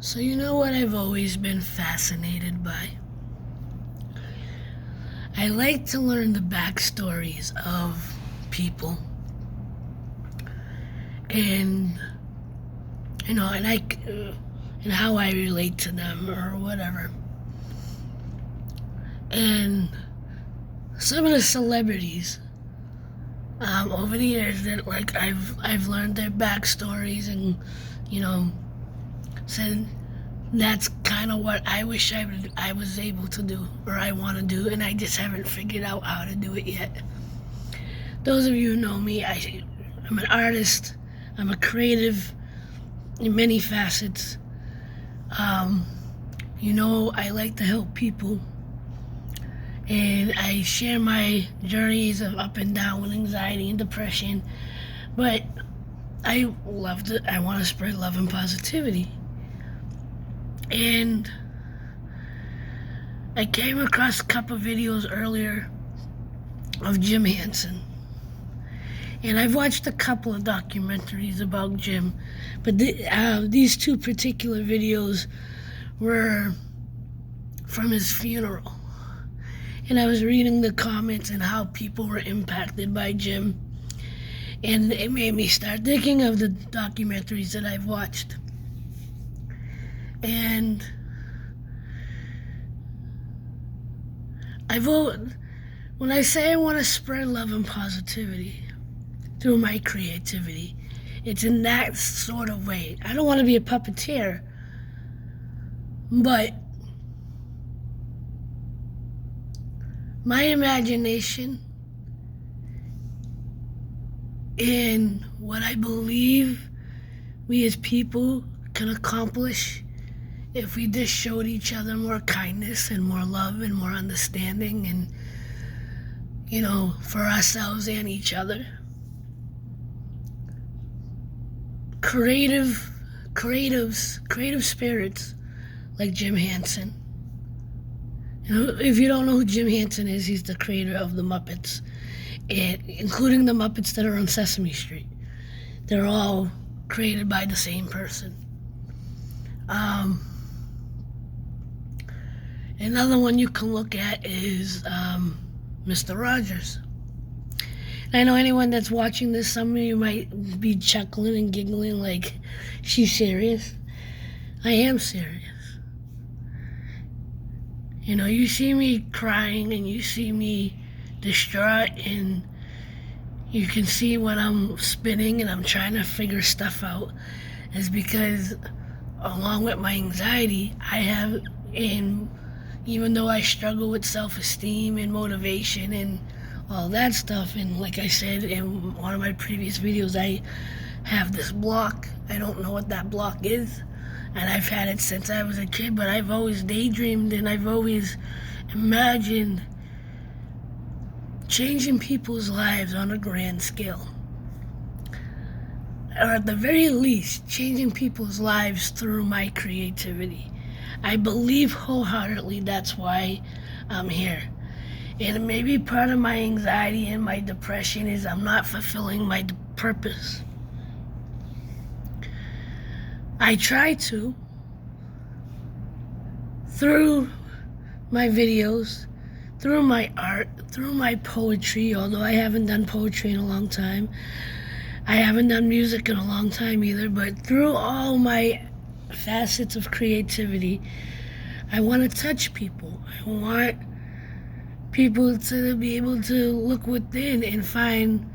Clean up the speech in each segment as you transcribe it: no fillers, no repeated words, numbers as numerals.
So you know what I've always been fascinated by? I like to learn the backstories of people and and how I relate to them or whatever. And some of the celebrities over the years that I've learned their backstories and you know said that's kind of what I wish I was able to do or I want to do, and I just haven't figured out how to do it yet. Those of you who know me, I'm an artist. I'm a creative in many facets. I like to help people, and I share my journeys of up and down with anxiety and depression. But I want to spread love and positivity. And I came across a couple of videos earlier of Jim Henson. And I've watched a couple of documentaries about Jim, but these two particular videos were from his funeral. And I was reading the comments and how people were impacted by Jim. And it made me start thinking of the documentaries that I've watched. And when I say I want to spread love and positivity through my creativity, it's in that sort of way. I don't want to be a puppeteer, but my imagination and what I believe we as people can accomplish if we just showed each other more kindness and more love and more understanding and, for ourselves and each other. Creative spirits like Jim Henson. If you don't know who Jim Henson is, he's the creator of the Muppets, including the Muppets that are on Sesame Street. They're all created by the same person. Another one you can look at is Mr. Rogers. I know anyone that's watching this, some of you might be chuckling and giggling like, she's serious. I am serious. You see me crying and you see me distraught and you can see when I'm spinning and I'm trying to figure stuff out is because along with my anxiety, even though I struggle with self-esteem and motivation and all that stuff, and like I said in one of my previous videos, I have this block. I don't know what that block is, and I've had it since I was a kid, but I've always daydreamed and I've always imagined changing people's lives on a grand scale. Or at the very least, changing people's lives through my creativity. I believe wholeheartedly that's why I'm here. And maybe part of my anxiety and my depression is I'm not fulfilling my purpose. I try to, through my videos, through my art, through my poetry, although I haven't done poetry in a long time. I haven't done music in a long time either, but through all my facets of creativity, I want to touch people. I want people to be able to look within and find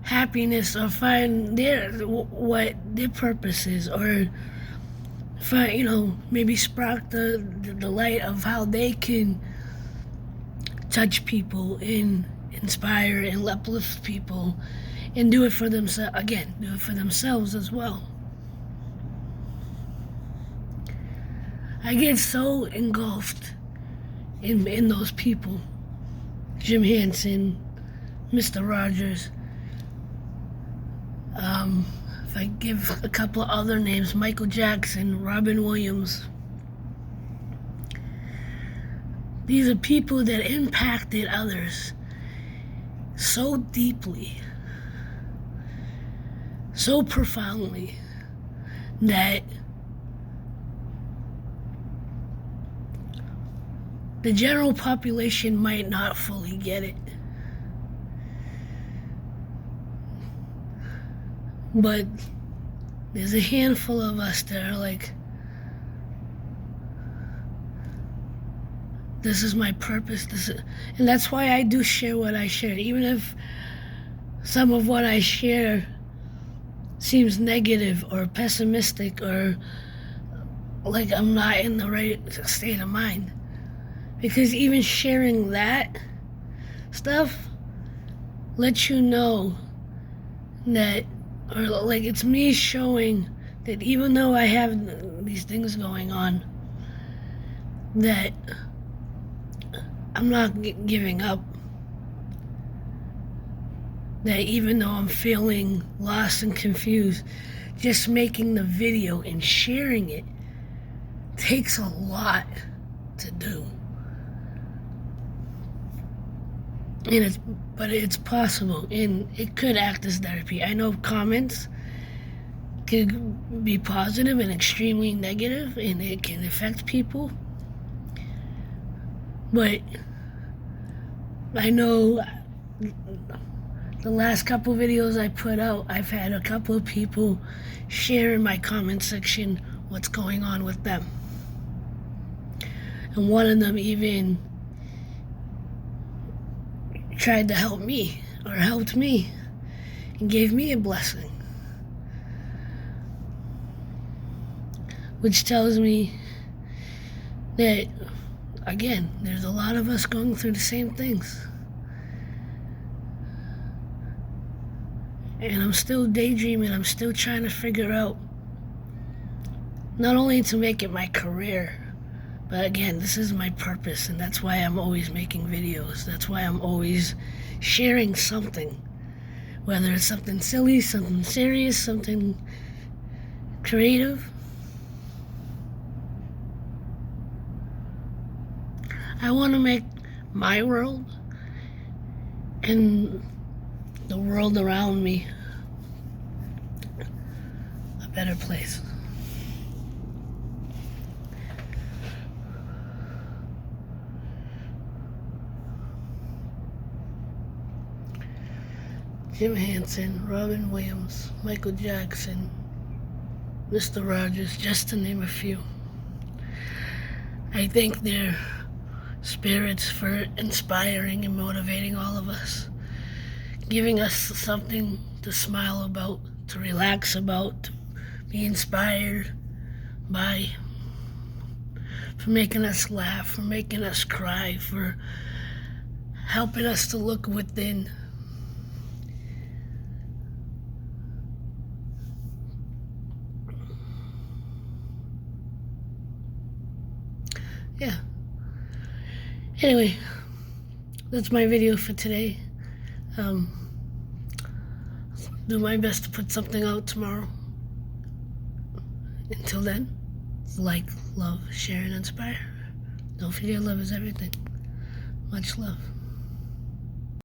happiness or find what their purpose is, or find, maybe spark the light of how they can touch people and inspire and uplift people and do it for themselves as well. I get so engulfed in those people. Jim Henson, Mr. Rogers. If I give a couple of other names, Michael Jackson, Robin Williams. These are people that impacted others so deeply, so profoundly, that the general population might not fully get it. But there's a handful of us that are like, this is my purpose. And that's why I do share what I share. Even if some of what I share seems negative or pessimistic or like I'm not in the right state of mind. Because even sharing that stuff lets you know that, or like it's me showing that even though I have these things going on, that I'm not giving up. That even though I'm feeling lost and confused, just making the video and sharing it takes a lot to do. But it's possible, and it could act as therapy. I know comments could be positive and extremely negative, and it can affect people. But I know the last couple videos I put out, I've had a couple of people share in my comment section what's going on with them. And one of them even tried to help me, or helped me, and gave me a blessing. Which tells me that, again, there's a lot of us going through the same things. And I'm still daydreaming, I'm still trying to figure out, not only to make it my career, but again, this is my purpose, and that's why I'm always making videos. That's why I'm always sharing something. Whether it's something silly, something serious, something creative. I want to make my world and the world around me a better place. Jim Henson, Robin Williams, Michael Jackson, Mr. Rogers, just to name a few. I think they're spirits for inspiring and motivating all of us, giving us something to smile about, to relax about, to be inspired by, for making us laugh, for making us cry, for helping us to look within. Yeah. Anyway, that's my video for today. Do my best to put something out tomorrow. Until then, like, love, share, and inspire. Don't forget, love is everything. Much love.